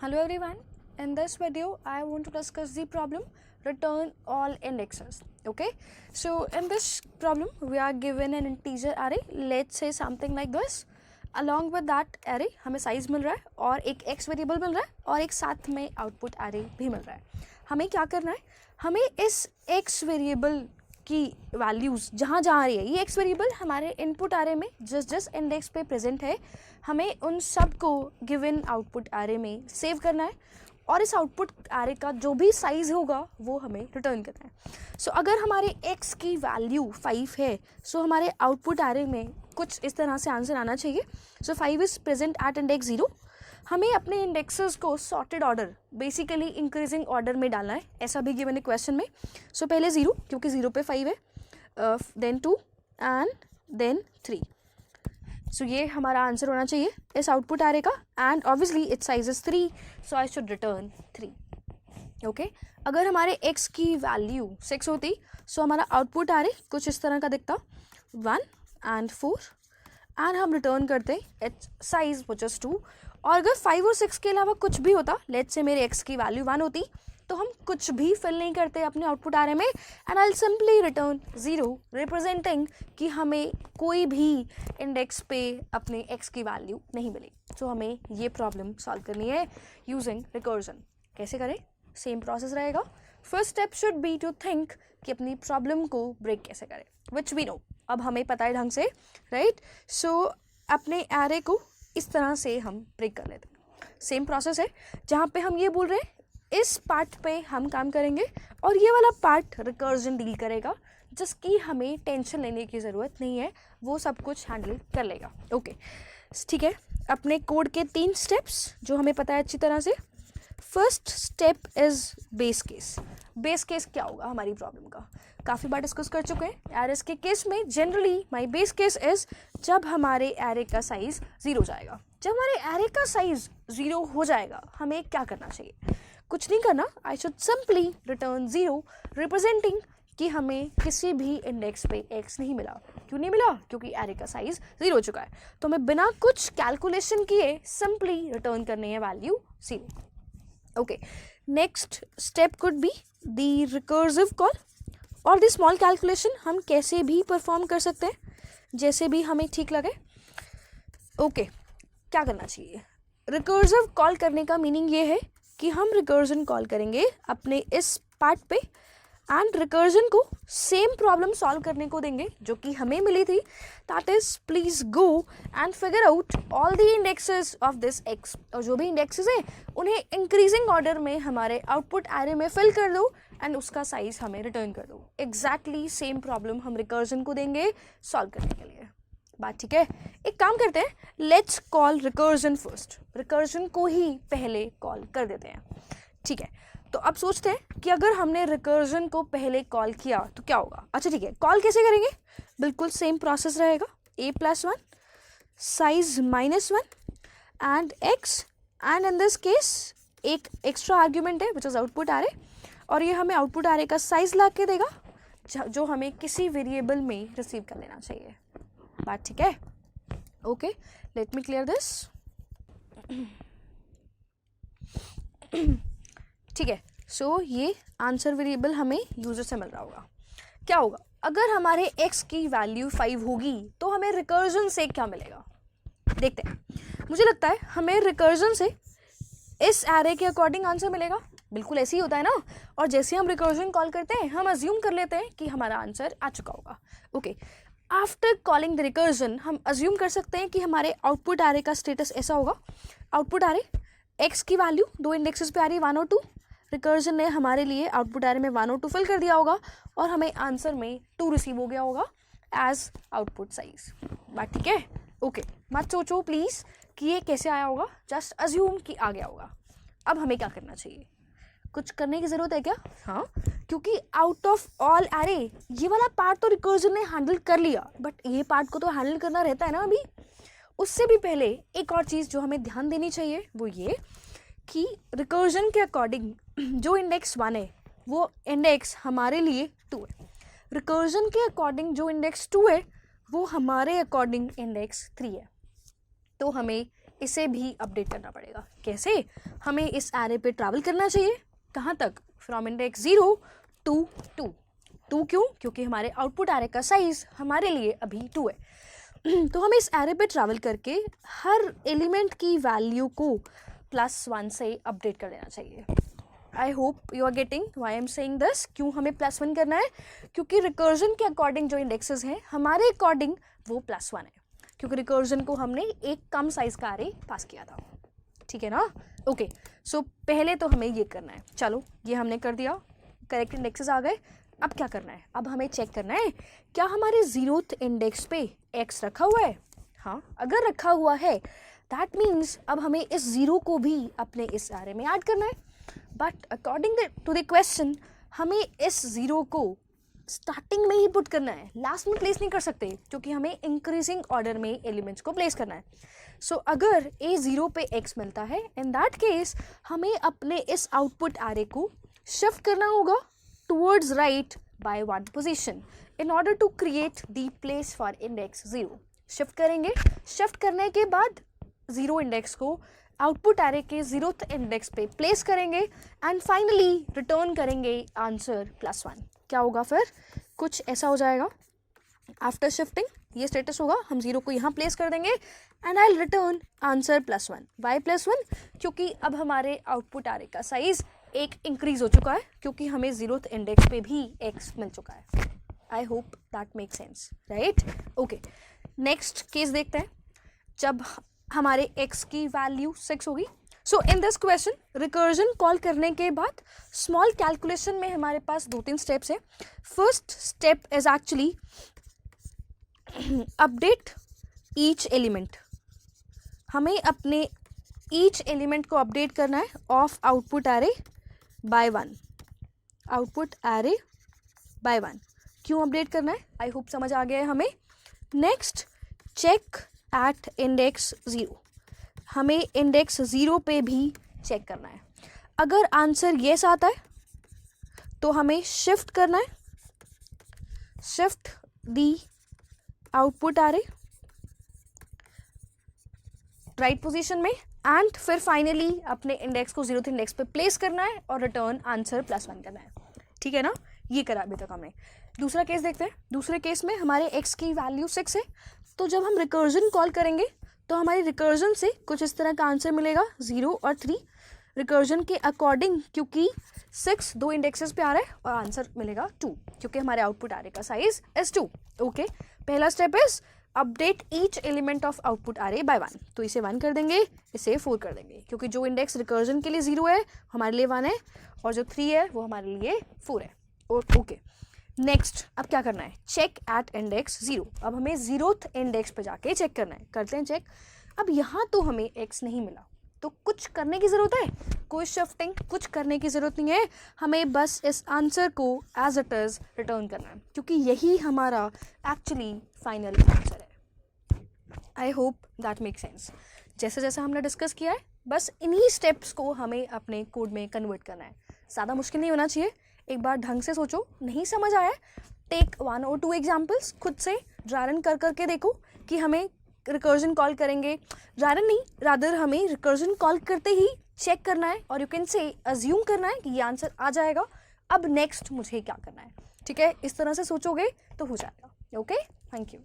Hello everyone. In this video, I want to discuss the problem return all indexes. Okay. So in this problem, we are given an integer array. Let's say something like this. Along with that array, हमें size मिल रहा है और एक x variable मिल रहा है और एक साथ में आउटपुट array भी मिल रहा है. हमें क्या करना है? हमें इस x वेरिएबल की वैल्यूज़ जहाँ जहाँ आ रही है, ये x वेरिएबल हमारे इनपुट array में जिस इंडेक्स पे प्रेजेंट है, हमें उन सब को गिवन आउटपुट array में सेव करना है और इस आउटपुट array का जो भी साइज़ होगा वो हमें रिटर्न करना है. सो अगर हमारे x की वैल्यू 5 है, सो हमारे आउटपुट array में कुछ इस तरह से आंसर आना चाहिए. सो 5 इज़ प्रेजेंट एट इंडेक्स 0. हमें अपने इंडेक्सेस को sorted order, basically increasing order में डालना है, ऐसा भी गिवन है क्वेश्चन में. सो पहले 0 क्योंकि 0 पे 5 है, देन 2 एंड देन 3. सो ये हमारा आंसर होना चाहिए इस आउटपुट array का. And obviously it's size is 3, so I should return 3. Okay. अगर हमारे x की वैल्यू 6 होती, सो हमारा आउटपुट array कुछ इस तरह का दिखता, 1 एंड 4, एंड हम रिटर्न करते इट्स साइज विच इज 2. और अगर 5 और 6 के अलावा कुछ भी होता, लेट्स से मेरे x की वैल्यू 1 होती, तो हम कुछ भी फिल नहीं करते अपने आउटपुट array में, and I will simply return 0 representing कि हमें कोई भी इंडेक्स पे अपने x की वैल्यू नहीं मिली. तो हमें ये प्रॉब्लम सॉल्व करनी है यूजिंग रिकर्जन. कैसे करें? सेम प्रोसेस रहेगा. First step should be to think कि अपनी प्रॉब्लम को ब्रेक कैसे करें, विच वी नो. अब हमें पता है ढंग से, राइट. सो अपने array को इस तरह से हम ब्रेक कर लेते हैं. सेम प्रोसेस है जहाँ पे हम ये बोल रहे हैं इस पार्ट पे हम काम करेंगे और ये वाला पार्ट रिकर्जन डील करेगा, जिसकी हमें टेंशन लेने की ज़रूरत नहीं है, वो सब कुछ हैंडल कर लेगा. ओके, ठीक है. अपने कोड के 3 स्टेप्स जो हमें पता है अच्छी तरह से. First step is base case. Base case क्या होगा हमारी प्रॉब्लम का, काफ़ी बार डिस्कस कर चुके हैं. एरेस के केस में generally my base case is जब हमारे एरे का साइज़ 0 हो जाएगा. जब हमारे एरे का साइज़ 0 हो जाएगा, हमें क्या करना चाहिए? कुछ नहीं करना. I should simply return 0 representing कि हमें किसी भी इंडेक्स पे x नहीं मिला. क्यों नहीं मिला? क्योंकि एरे का साइज़ 0 हो चुका है. तो हमें बिना कुछ कैलकुलेशन किए सिंपली रिटर्न करनी है value 0. Okay. Next step could be the recursive call और द स्मॉल कैलकुलेशन. हम कैसे भी परफॉर्म कर सकते हैं, जैसे भी हमें ठीक लगे. ओके. क्या करना चाहिए? रिकर्सिव कॉल करने का मीनिंग ये है कि हम रिकर्जन कॉल करेंगे अपने इस पार्ट पे एंड रिकर्जन को सेम प्रॉब्लम सॉल्व करने को देंगे जो कि हमें मिली थी. That is please go and figure out all the indexes of this x. और जो भी इंडेक्सेस हैं उन्हें इंक्रीजिंग ऑर्डर में हमारे आउटपुट array में फिल कर दो एंड उसका साइज हमें रिटर्न कर दो. एग्जैक्टली सेम प्रॉब्लम हम रिकर्जन को देंगे सॉल्व करने के लिए. बात ठीक है? एक काम करते हैं, let's call recursion first. Recursion को ही पहले कॉल कर देते हैं. ठीक है. तो अब सोचते हैं कि अगर हमने रिकर्जन को पहले कॉल किया तो क्या होगा. अच्छा ठीक है, कॉल कैसे करेंगे? बिल्कुल सेम प्रोसेस रहेगा. a+1 size -1 and x, and in this case एक एक्स्ट्रा आर्ग्यूमेंट है विच इज आउटपुट array, और ये हमें आउटपुट array का साइज ला के देगा जो हमें किसी वेरिएबल में रिसीव कर लेना चाहिए. बात ठीक है? Okay, let me clear this. ठीक है. सो ये आंसर वेरिएबल हमें यूजर से मिल रहा होगा. क्या होगा अगर हमारे x की वैल्यू 5 होगी, तो हमें रिकर्जन से क्या मिलेगा? देखते हैं. मुझे लगता है हमें रिकर्जन से इस एरे के अकॉर्डिंग आंसर मिलेगा. बिल्कुल ऐसे ही होता है ना. और जैसे हम रिकर्जन कॉल करते हैं, हम अज्यूम कर लेते हैं कि हमारा आंसर आ चुका होगा. Okay. After calling the recursion हम अज्यूम कर सकते हैं कि हमारे आउटपुट array का स्टेटस ऐसा होगा. आउटपुट array x की वैल्यू 2 इंडेक्सेस पे आ रही है, 1 और 2. रिकर्जन ने हमारे लिए आउटपुट array में 1 और 2 फिल कर दिया होगा और हमें आंसर में 2 रिसीव हो गया होगा एज आउटपुट साइज. बात ठीक है? ओके. मत सोचो प्लीज़ कि ये कैसे आया होगा, जस्ट अज्यूम कि आ गया होगा. अब हमें क्या करना चाहिए? कुछ करने की ज़रूरत है क्या? हाँ, क्योंकि आउट ऑफ ऑल array ये वाला पार्ट तो रिकर्जन ने हैंडल कर लिया, बट ये पार्ट को तो हैंडल करना रहता है ना अभी. उससे भी पहले एक और चीज़ जो हमें ध्यान देनी चाहिए वो ये कि रिकर्जन के अकॉर्डिंग जो इंडेक्स 1 है वो इंडेक्स हमारे लिए 2 है. रिकर्जन के अकॉर्डिंग जो इंडेक्स 2 है वो हमारे अकॉर्डिंग इंडेक्स 3 है. तो हमें इसे भी अपडेट करना पड़ेगा। कैसे? हमें इस एरे पे ट्रैवल करना चाहिए, कहाँ तक? From index 0 to 2। 2 क्यों? क्योंकि हमारे आउटपुट एरे का साइज हमारे लिए अभी 2 है। तो हमें इस एरे पे ट्रैवल करके हर एलिमेंट की वैल्यू को +1 से अपडेट कर देना चाहिए। I hope you are getting why I am saying this. क्यों हमें +1 करना है? क्योंकि रिकर्जन के अकॉर्डिंग जो इंडेक्सेस हैं हमारे अकॉर्डिंग वो +1 है, क्योंकि रिकर्जन को हमने एक कम साइज का एरे पास किया था। ठीक है ना? ओके, सो पहले तो हमें ये करना है। चलो ये हमने कर दिया, करेक्ट इंडेक्सेस आ गए। अब क्या करना है? अब हमें चेक करना है क्या हमारे 0th इंडेक्स पे x रखा हुआ है। हाँ, अगर रखा हुआ है दैट मीन्स अब हमें इस 0 को भी अपने इस एरे में ऐड करना है। But according to the question हमें इस 0 को स्टार्टिंग में ही पुट करना है, लास्ट में प्लेस नहीं कर सकते, क्योंकि हमें इंक्रीजिंग ऑर्डर में एलिमेंट्स को प्लेस करना है। सो अगर A0 पे x मिलता है, इन दैट केस हमें अपने इस आउटपुट एरे को शिफ्ट करना होगा towards right by 1 position in order to create the place for index 0। Shift करेंगे, शिफ्ट करने के बाद 0 इंडेक्स को आउटपुट एरे के 0th इंडेक्स पे प्लेस करेंगे एंड फाइनली रिटर्न करेंगे आंसर +1। क्या होगा फिर? कुछ ऐसा हो जाएगा। आफ्टर शिफ्टिंग ये स्टेटस होगा, हम 0 को यहाँ प्लेस कर देंगे and I return answer +1। Why +1? क्योंकि अब हमारे आउटपुट एरे का साइज एक इंक्रीज हो चुका है, क्योंकि हमें 0th इंडेक्स पे भी x मिल चुका है। I hope that make sense, right? Okay, next case देखते हैं। जब हमारे x की वैल्यू 6 होगी, so in this question recursion call करने के बाद स्मॉल कैलकुलेशन में हमारे पास 2-3 स्टेप्स है। First step is actually update each element. हमें अपने ईच एलिमेंट को अपडेट करना है of output array by 1। Output array by 1 क्यों अपडेट करना है? आई होप समझ आ गया है हमें। Next, check at index 0। हमें इंडेक्स 0 पे भी चेक करना है। अगर आंसर येस आता है तो हमें शिफ्ट करना है, शिफ्ट दी आउटपुट एरे राइट पोजीशन में एंड फिर फाइनली अपने इंडेक्स को 0th इंडेक्स पे प्लेस करना है और रिटर्न आंसर +1 करना है। ठीक है ना? ये करा अभी तक हमने। दूसरा केस देखते हैं। दूसरे केस में हमारे x की वैल्यू 6 है, तो जब हम रिकर्जन कॉल करेंगे तो हमारी रिकर्जन से कुछ इस तरह का आंसर मिलेगा 0 और 3 रिकर्जन के अकॉर्डिंग, क्योंकि 6 2 इंडेक्सेस पे आ रहा है और आंसर मिलेगा 2, क्योंकि हमारे आउटपुट एरे का साइज इज 2। ओके, पहला step is update each element of output array by 1। तो इसे 1 कर देंगे, इसे 4 कर देंगे, क्योंकि जो इंडेक्स रिकर्जन के लिए 0 है हमारे लिए 1 है और जो 3 है वो हमारे लिए 4 है। ओके, नेक्स्ट अब क्या करना है? Check at index 0। अब हमें 0th इंडेक्स पे जाके चेक करना है। करते हैं चेक। अब यहाँ तो हमें x नहीं मिला, तो कुछ करने की ज़रूरत है? कोई शिफ्टिंग कुछ करने की ज़रूरत नहीं है, हमें बस इस आंसर को एज इट इज़ रिटर्न करना है, क्योंकि यही हमारा एक्चुअली फाइनल आंसर है। I hope that make sense. जैसे जैसे हमने डिस्कस किया है, बस इन्हीं स्टेप्स को हमें अपने कोड में कन्वर्ट करना है। ज़्यादा मुश्किल नहीं होना चाहिए। एक बार ढंग से सोचो, नहीं समझ आया टेक 1 और 2 एग्जाम्पल्स, खुद से ड्राई रन कर करके देखो कि हमें रिकर्जन कॉल करेंगे, ड्राई रन नहीं, रादर हमें रिकर्जन कॉल करते ही चेक करना है और यू कैन से अज्यूम करना है कि ये आंसर आ जाएगा, अब नेक्स्ट मुझे क्या करना है। ठीक है, इस तरह से सोचोगे तो हो जाएगा। Okay, thank you.